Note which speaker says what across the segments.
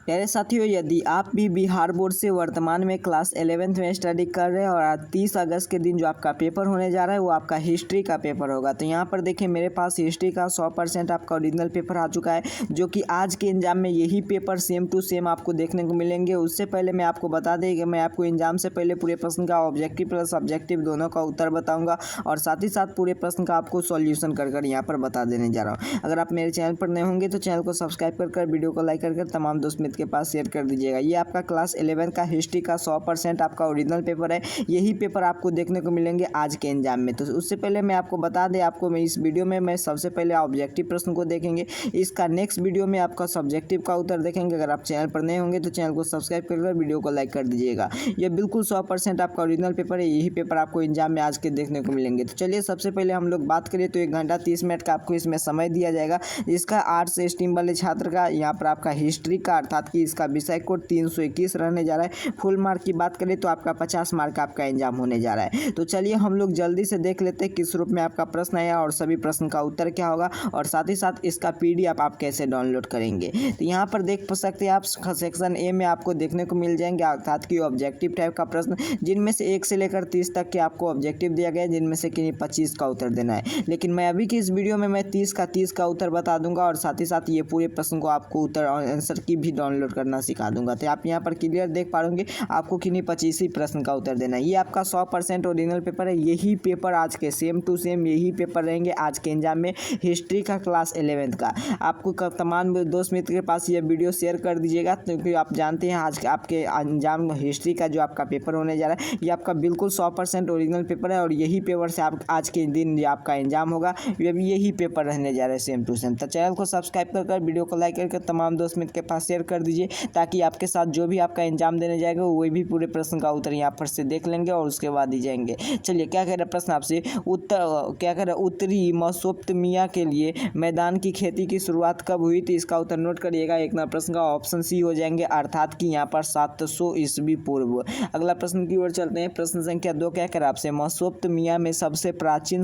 Speaker 1: प्यारे साथियों, यदि आप भी बिहार बोर्ड से वर्तमान में क्लास 11th में स्टडी कर रहे हैं और आज 30 अगस्त के दिन जो आपका पेपर होने जा रहा है वो आपका हिस्ट्री का पेपर होगा। तो यहाँ पर देखिए मेरे पास हिस्ट्री का 100% आपका ओरिजिनल पेपर आ चुका है, जो कि आज के एग्जाम में यही पेपर सेम टू सेम आपको देखने को मिलेंगे। उससे पहले मैं आपको बता दें कि मैं आपको एग्जाम से पहले पूरे प्रश्न का ऑब्जेक्टिव प्लस सब्जेक्टिव दोनों का उत्तर बताऊँगा और साथ ही साथ पूरे प्रश्न का आपको सॉल्यूशन कर यहाँ पर बता देने जा रहा हूँ। अगर आप मेरे चैनल पर नए होंगे तो चैनल को सब्सक्राइब कर वीडियो को लाइक कर तमाम दोस्त मित्र के पास शेयर कर दीजिएगा। ये आपका क्लास 11 का हिस्ट्री का 100% आपका ओरिजिनल पेपर है। यही पेपर आपको देखने को मिलेंगे आज के एग्जाम में। तो उससे पहले मैं आपको बता दें, आपको मैं इस वीडियो में मैं सबसे पहले ऑब्जेक्टिव प्रश्न को देखेंगे। इसका नेक्स्ट वीडियो में आपका सब्जेक्टिव का उत्तर देखेंगे। अगर आप चैनल पर नए होंगे तो चैनल को सब्सक्राइब कर वीडियो को लाइक कर दीजिएगा। ये बिल्कुल 100% आपका ओरिजिनल पेपर है। यही पेपर आपको एग्जाम में आज के देखने को मिलेंगे। तो चलिए सबसे पहले हम लोग बात करें तो 1 घंटा 30 मिनट का आपको इसमें समय दिया जाएगा। इसका आर्ट्स स्ट्रीम वाले छात्र का यहाँ पर आपका हिस्ट्री का अर्थात कि इसका विषय कोड 321 रहने जा रहा है। फुल मार्क की बात करें तो आपका 50 मार्क का आपका एग्जाम होने जा रहा है। तो चलिए हम लोग जल्दी से देख लेते हैं किस रूप में आपका प्रश्न आया और सभी प्रश्न का उत्तर क्या होगा और साथ ही साथ इसका पीडीएफ आप कैसे डाउनलोड करेंगे। तो यहाँ पर देख सकते हैं आप सेक्शन ए में आपको देखने को मिल जाएंगे अर्थात कि ऑब्जेक्टिव टाइप का प्रश्न, जिनमें से 1 से लेकर 30 तक के आपको ऑब्जेक्टिव दिया गया है, जिनमें से कि 25 का उत्तर देना है। लेकिन मैं अभी की इस वीडियो में मैं 30 का उत्तर बता दूंगा और साथ ही साथ ये पूरे प्रश्न को आपको उत्तर और आंसर की भी डाउनलोड करना सिखा दूंगा। तो आप यहाँ पर क्लियर देख पाओगे आपको किन्हीं 25 ही प्रश्न का उत्तर देना है। ये आपका 100% ओरिजिनल पेपर है। यही पेपर आज के सेम टू सेम यही पेपर रहेंगे आज के एग्जाम में हिस्ट्री का क्लास 11th का। आपको तमाम दोस्त मित्र के पास ये वीडियो शेयर कर दीजिएगा, क्योंकि आप जानते हैं आज आपके एग्जाम हिस्ट्री का जो आपका पेपर होने जा रहा है ये आपका बिल्कुल 100% ओरिजिनल पेपर है और यही पेपर से आप आज के दिन जो आपका एग्जाम होगा ये भी यही पेपर रहने जा रहा है सेम टू सेम। तो चैनल को सब्सक्राइब कर वीडियो को लाइक करके तमाम दोस्त मित्र के पास शेयर कर दीजिए, ताकि आपके साथ जो भी आपका एग्जाम देने जाएगा वही भी पूरे प्रश्न का उत्तर यहाँ पर से देख लेंगे और उसके बाद ही जाएंगे। चलिए क्या कह रहा है प्रश्न आपसे, क्या कह रहा है, उत्तरी मेसोपोटामिया के लिए मैदान की खेती की शुरुआत कब हुई थी? इसका उत्तर नोट करिएगा। 1 नंबर प्रश्न का ऑप्शन सी हो जाएंगे अर्थात कि यहाँ पर 700 ईस्वी पूर्व। अगला प्रश्न की ओर चलते हैं। प्रश्न संख्या 2 क्या कह रहा है आपसे, मेसोपोटामिया में सबसे प्राचीन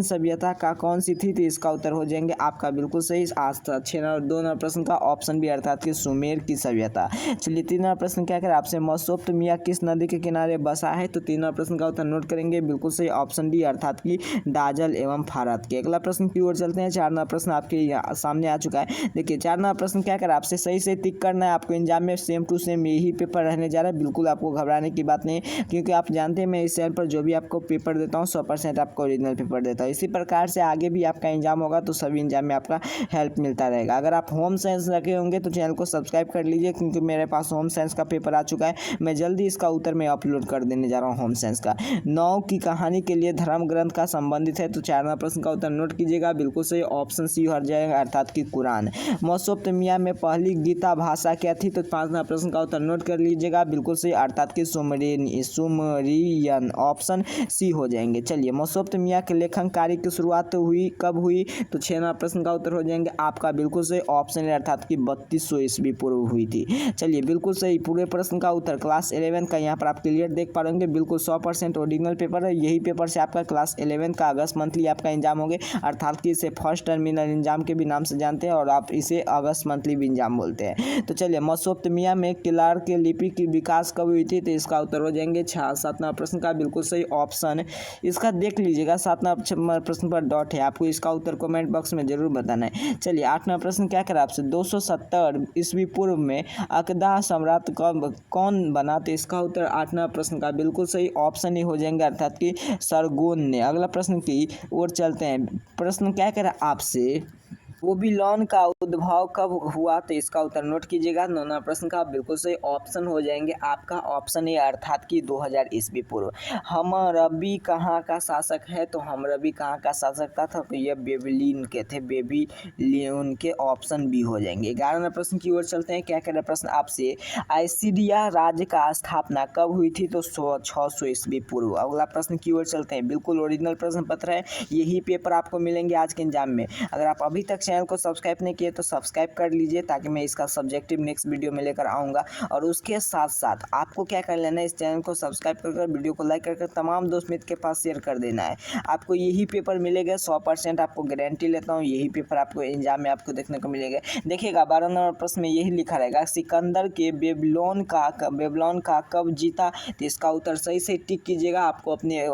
Speaker 1: सभ्यता का कौन सी थी? तो इसका उत्तर हो जाएंगे आपका बिल्कुल सही 2 नंबर प्रश्न का ऑप्शन बी अर्थात कि सुमेर की सभ्यता। चलिए 3 नंबर प्रश्न क्या करें आपसे, मेसोपोटामिया किस नदी के किनारे बसा है? तो 3 नंबर प्रश्न का उत्तर नोट करेंगे बिल्कुल सही ऑप्शन डी अर्थात कि दाजल एवं फारत के। अगला प्रश्न की ओर चलते हैं। 4 नंबर प्रश्न आपके सामने आ चुका है। देखिए 4 नंबर प्रश्न क्या करें आपसे, सही से टिक करना है। आपको एग्जाम में सेम टू सेम यही पेपर रहने जा रहा है। बिल्कुल आपको घबराने की बात नहीं, क्योंकि आप जानते हैं मैं इस चैनल पर जो भी आपको पेपर देता हूँ 100% आपको ओरिजिनल पेपर देता हूँ। इसी प्रकार से आगे भी आपका एग्जाम होगा तो सभी एग्जाम में आपका हेल्प मिलता रहेगा। अगर आप होम साइंस रखे होंगे तो चैनल को सब्सक्राइब कर लीजिए, क्योंकि मेरे पास होम साइंस का पेपर आ चुका है। मैं जल्दी इसका उत्तर मैं अपलोड कर देने जा रहा हूँ होम साइंस का। 9 की कहानी के लिए धर्म ग्रंथ का संबंधित है। तो 4 नंबर प्रश्न का उत्तर नोट कीजिएगा बिल्कुल सही ऑप्शन सी हट जाएगा अर्थात कि कुरान। मेसोपोटामिया में पहली गीता भाषा क्या थी? तो 5 नंबर प्रश्न का उत्तर नोट कर लीजिएगा बिल्कुल सही अर्थात कि सुमरियन ऑप्शन सी हो जाएंगे। चलिए मेसोपोटामिया के लेखन कार्य की शुरुआत कब हुई? तो 6 नंबर प्रश्न का उत्तर हो जाएंगे आपका बिल्कुल सही ऑप्शन अर्थात कि 3200 ईस्वी पूर्व हुई थी। चलिए बिल्कुल सही पूरे प्रश्न का उत्तर क्लास 11 का यहाँ पर आप क्लियर देख पा रहे बिल्कुल 100% ओरिजिनल पेपर है। यही पेपर से आपका क्लास 11 का अगस्त मंथली आपका एग्जाम होंगे अर्थात कि इसे फर्स्ट टर्मिनल एग्जाम के भी नाम से जानते हैं और आप इसे अगस्त मंथली भी एग्जाम बोलते हैं। तो चलिए मेसोपोटामिया में किलार के लिपि की विकास कब हुई थी? तो इसका उत्तर हो जाएंगे 7 नंबर प्रश्न का बिल्कुल सही ऑप्शन इसका देख लीजिएगा। 7 नंबर प्रश्न पर डॉट है, आपको इसका उत्तर कमेंट बॉक्स में जरूर बताना है। चलिए 8 नंबर प्रश्न क्या करा आपसे, 270 ईस्वी पूर्व में अकदा सम्राट कौन बना? तो इसका उत्तर 8 नंबर प्रश्न का बिल्कुल सही ऑप्शन ही हो जाएंगे अर्थात कि सरगोन ने। अगला प्रश्न की ओर चलते हैं। प्रश्न क्या करा आपसे, बेबीलोन का उद्भव कब हुआ? तो इसका उत्तर नोट कीजिएगा। 9 नंबर प्रश्न का बिल्कुल सही ऑप्शन हो जाएंगे आपका ऑप्शन ए अर्थात कि 2000 ईस्वी पूर्व। हमरबी कहाँ का शासक है? तो हमरबी कहाँ का शासक था? तो ये बेबीलोन के थे, बेबीलोन के ऑप्शन बी हो जाएंगे। 11 नंबर प्रश्न की ओर चलते हैं। क्या कह रहा प्रश्न आपसे, आइसिरिया राज्य का स्थापना कब हुई थी? तो 600 ईस्वी पूर्व। अगला प्रश्न की ओर चलते हैं। बिल्कुल ओरिजिनल प्रश्न पत्र है, यही पेपर आपको मिलेंगे आज के एग्जाम में। अगर आप अभी तक चैनल को सब्सक्राइब नहीं किए तो सब्सक्राइब कर लीजिए, ताकि मैं इसका सब्जेक्टिव नेक्स्ट वीडियो में लेकर आऊँगा। और उसके साथ साथ आपको क्या कर लेना है, इस चैनल को सब्सक्राइब कर वीडियो को लाइक कर तमाम दोस्त मित्र के पास शेयर कर देना है। आपको यही पेपर मिलेगा 100%, आपको गारंटी लेता हूँ, यही पेपर आपको एग्जाम में आपको देखने को मिलेगा। देखिएगा 12 नंबर प्रश्न में यही लिखा रहेगा, सिकंदर के बेबीलोन का कब जीता, तो इसका उत्तर सही से टिक कीजिएगा। आपको अपने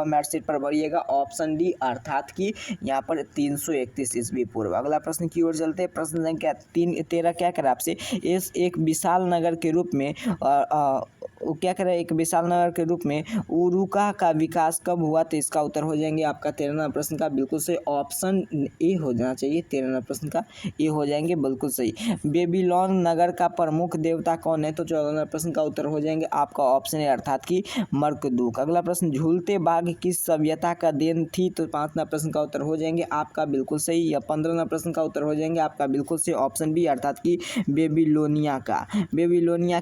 Speaker 1: मार्कशीट पर भरिएगा ऑप्शन डी, अर्थात कि यहाँ पर 331 ईस्वी पूर्व। अगला प्रश्न की ओर चलते हैं। प्रश्न संख्या 13 क्या करे आपसे, इस एक विशाल नगर के रूप में क्या करे, एक विशाल नगर के रूप में उरुका का विकास कब हुआ, तो इसका उत्तर हो जाएंगे आपका 13 प्रश्न का बिल्कुल सही ऑप्शन ए हो जाना चाहिए। 13 प्रश्न का ए हो जाएंगे बिल्कुल सही। बेबीलोन नगर का प्रमुख देवता कौन है, तो 14 प्रश्न का उत्तर हो जाएंगे आपका ऑप्शन ए, अर्थात कि मर्कदूक। अगला प्रश्न, झूलते बाघ किस सभ्यता का देन थी, तो 5 प्रश्न का उत्तर हो जाएंगे आपका बिल्कुल सही। या 15 प्रश्न का उत्तर हो जाएंगे आपका बिल्कुल सही ऑप्शन बी, अर्थात कि बेबीलोनिया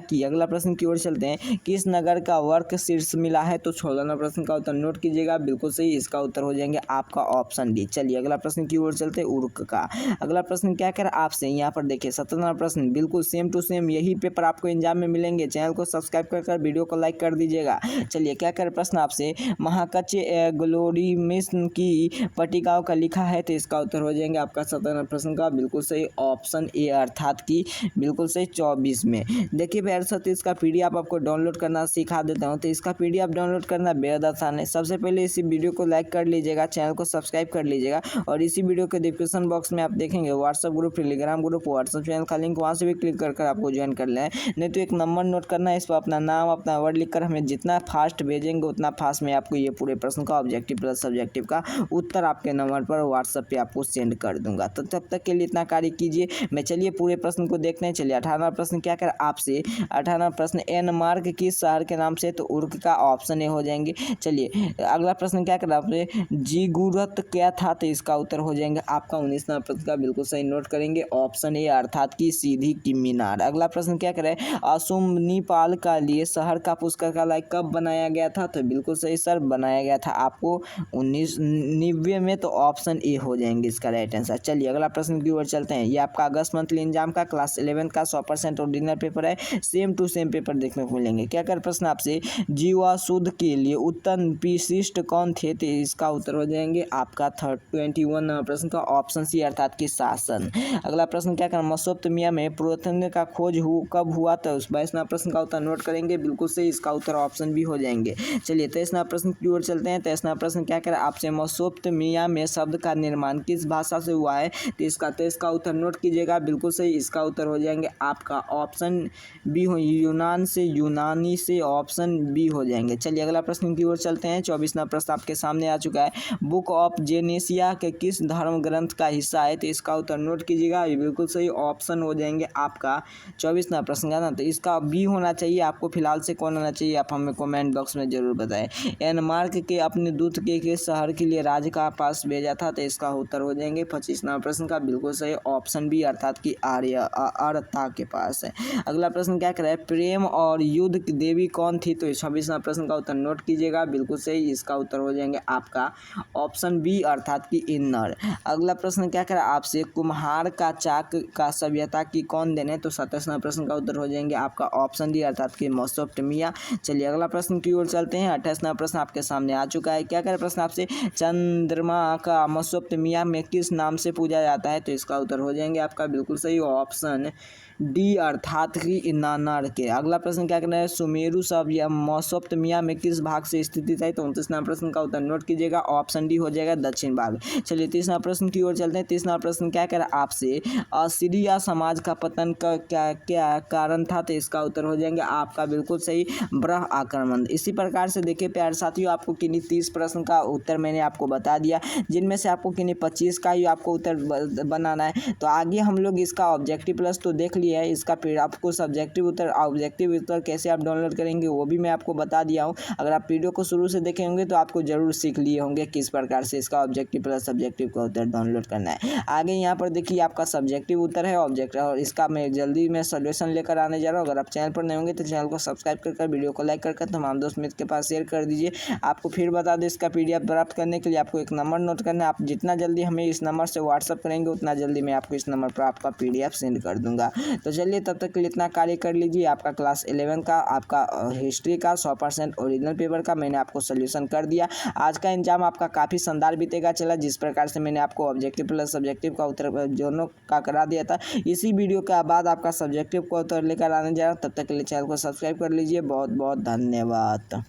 Speaker 1: की। अगला प्रश्न की ओर चलते हैं। किस नगर का वर्क शीर्ष मिला है, तो 14 प्रश्न का उत्तर नोट कीजिएगा बिल्कुल सही, इसका उत्तर हो जाएंगे आपका ऑप्शन डी। चलिए अगला प्रश्न की ओर चलते हैं, उर्क का। अगला प्रश्न क्या कर आपसे, यहाँ पर देखिए 17 प्रश्न बिल्कुल सेम टू सेम यही पेपर आपको एग्जाम में मिलेंगे। चैनल को सब्सक्राइब कर वीडियो को लाइक कर दीजिएगा। चलिए क्या कर प्रश्न आपसे, महाकच्चे ग्लोरीमिस की पट्टिकाओं का लिखा है, तो इसका उत्तर हो जाएंगे आपका 17 प्रश्न का बिल्कुल सही ऑप्शन ए, अर्थात कि बिल्कुल सही 24 में। देखिए प्यारे साथियों, इसका पीडीएफ आपको डाउनलोड करना सिखा देता हूं। तो इसका पीडीएफ डाउनलोड करना बेहद आसान है। सबसे पहले इसी वीडियो को लाइक कर लीजिएगा, चैनल को सब्सक्राइब कर लीजिएगा, और इसी वीडियो के डिस्क्रिप्शन बॉक्स में आप देखेंगे WhatsApp group, Telegram group, WhatsApp channel का लिंक, वहाँ से भी क्लिक कर आपको ज्वाइन कर लें। नहीं तो एक नंबर नोट करना है, इस पर अपना नाम अपना वर्ड लिखकर हमें जितना फास्ट भेजेंगे उतना फास्ट में आपको ये पूरे प्रश्न का ऑब्जेक्टिव प्लस सब्जेक्टिव का उत्तर आपके नंबर पर व्हाट्सएप पे आपको सेंड कर दूंगा। तो तब तक के लिए इतना कार्य कीजिए। मैं चलिए पूरे प्रश्न को देखते हैं। चलिए 18 प्रश्न क्या कर आपसे, 18 प्रश्न एन मार्क किस शहर के नाम से, तो उर्क का ऑप्शन ए हो जाएंगे। चलिए अगला प्रश्न क्या कर आपसे, जिगुरत क्या था, तो इसका उत्तर हो जाएंगे आपका 19 प्रश्न का बिल्कुल सही नोट करेंगे ऑप्शन ए, अर्थात की सीधी की मीनार। अगला प्रश्न क्या करे, अशुमनीपाल का लिए शहर का पुस्तकालय कब बनाया गया था, तो बिल्कुल सही सर, बनाया गया था आपको 1990 में, तो ऑप्शन ए हो जाएंगे इसका राइट आंसर। चलिए अगला प्रश्न की ओर चलते हैं। ये आपका अगस्त मंथली एग्जाम का क्लास 11 का 100% ओरिजिनल पेपर है। सेम टू सेम पेपर देखने को मिलेंगे। क्या कर प्रश्न आपसे, जीवाशुद्ध के लिए उत्तम विशिष्ट कौन थे, तो इसका उत्तर हो जाएंगे आपका 21 प्रश्न का ऑप्शन सी, अर्थात की शासन। अगला प्रश्न क्या कर, मेसोपोटामिया में पुरातन का खोज कब हुआ, तो 22 प्रश्न का उत्तर नोट करेंगे बिल्कुल सही, इसका उत्तर ऑप्शन भी हो जाएंगे। चलिए 23 प्रश्न की ओर चलते हैं। 23 प्रश्न क्या कर आपसे, मेसोपोटामिया में शब्द का निर्माण किस भाषा से हुआ है, तो इसका उत्तर नोट कीजिएगा बिल्कुल सही, इसका उत्तर हो जाएंगे आपका ऑप्शन बी हो, यूनान से, यूनानी से, ऑप्शन बी हो जाएंगे। चलिए अगला प्रश्न की ओर चलते हैं। 24 प्रश्न आपके सामने आ चुका है। बुक ऑफ जेनेसिया के किस धर्म ग्रंथ का हिस्सा है, तो इसका उत्तर नोट कीजिएगा, ये बिल्कुल सही ऑप्शन हो जाएंगे आपका 24 प्रश्न का ना, तो इसका बी होना चाहिए। आपको फिलहाल से कौन होना चाहिए, आप हमें कमेंट बॉक्स में जरूर बताएं। एनमार्क के अपने दूत के शहर के लिए राज का पास भेजा था, तो इसका उत्तर हो जाएंगे 25 प्रश्न का बिल्कुल सही ऑप्शन बी, अर्थात की आर्यता के पास है। अगला प्रश्न क्या कर रहा है, प्रेम और युद्ध की देवी कौन थी, तो 26 प्रश्न का उत्तर नोट कीजिएगा बिल्कुल सही, इसका उत्तर हो जाएंगे आपका ऑप्शन बी, अर्थात की इन्नर। अगला प्रश्न क्या कर आपसे, कुम्हार का चाक का सभ्यता की कौन देन है, तो 27 प्रश्न का उत्तर हो जाएंगे आपका ऑप्शन डी, अर्थात की मेसोपोटामिया। चलिए अगला प्रश्न की ओर चलते हैं। 28 प्रश्न आपके सामने आ चुका है। क्या कर प्रश्न आपसे, चंद्रमा का मेसोपोटामिया में किस नाम से पूजा जाता है, तो इसका उत्तर हो जाएंगे आपका बिल्कुल सही ऑप्शन डी, अर्थात की इन्नार के। अगला प्रश्न क्या करना है, सुमेरु सभ्यता मेसोपोटामिया में किस भाग से स्थित है, तो 29 प्रश्न का उत्तर नोट कीजिएगा, ऑप्शन डी हो जाएगा दक्षिण भाग। चलिए 30 प्रश्न की ओर चलते हैं। 30 प्रश्न क्या कर आपसे, असीरिया समाज का पतन का क्या कारण था, तो इसका उत्तर हो जाएंगे आपका बिल्कुल सही ब्रह आक्रमण। इसी प्रकार से देखिए प्यारे साथियों, आपको किन्हीं 30 प्रश्न का उत्तर मैंने आपको बता दिया, जिनमें से आपको किन्हीं 25 का ही आपको उत्तर बनाना है। तो आगे हम लोग इसका ऑब्जेक्टिव प्लस तो देख लिया है, इसका फिर आपको सब्जेक्टिव उत्तर ऑब्जेक्टिव उत्तर कैसे कैसे आप डाउनलोड करेंगे वो भी मैं आपको बता दिया हूँ। अगर आप वीडियो को शुरू से देखे होंगे तो आपको जरूर सीख लिए होंगे किस प्रकार से इसका ऑब्जेक्टिव प्लस सब्जेक्टिव का उत्तर डाउनलोड करना है। आगे यहाँ पर देखिए आपका सब्जेक्टिव उत्तर है ऑब्जेक्ट, और इसका मैं जल्दी में सॉल्यूशन लेकर आने जा रहा हूँ। अगर आप चैनल पर नए होंगे तो चैनल को सब्सक्राइब कर वीडियो को लाइक कर तमाम दोस्त मित्र के पास शेयर कर दीजिए। आपको फिर बता दें, इसका PDF प्राप्त करने के लिए आपको एक नंबर नोट करना है। आप जितना जल्दी हमें इस नंबर से व्हाट्सअप करेंगे उतना जल्दी मैं आपको इस नंबर पर आपका PDF सेंड कर दूंगा। तो चलिए तब तक के लिए इतना कार्य कर लीजिए। आपका क्लास 11 का आपका हिस्ट्री का 100% ओरिजिनल पेपर का मैंने आपको सोल्यूशन कर दिया। आज का एग्जाम आपका काफ़ी शानदार बीतेगा चला, जिस प्रकार से मैंने आपको ऑब्जेक्टिव प्लस सब्जेक्टिव का उत्तर दोनों का करा दिया था। इसी वीडियो के बाद आपका सब्जेक्टिव का उत्तर लेकर आने जा रहा हूँ। तब तक के लिए चैनल को सब्सक्राइब कर लीजिए। बहुत बहुत धन्यवाद।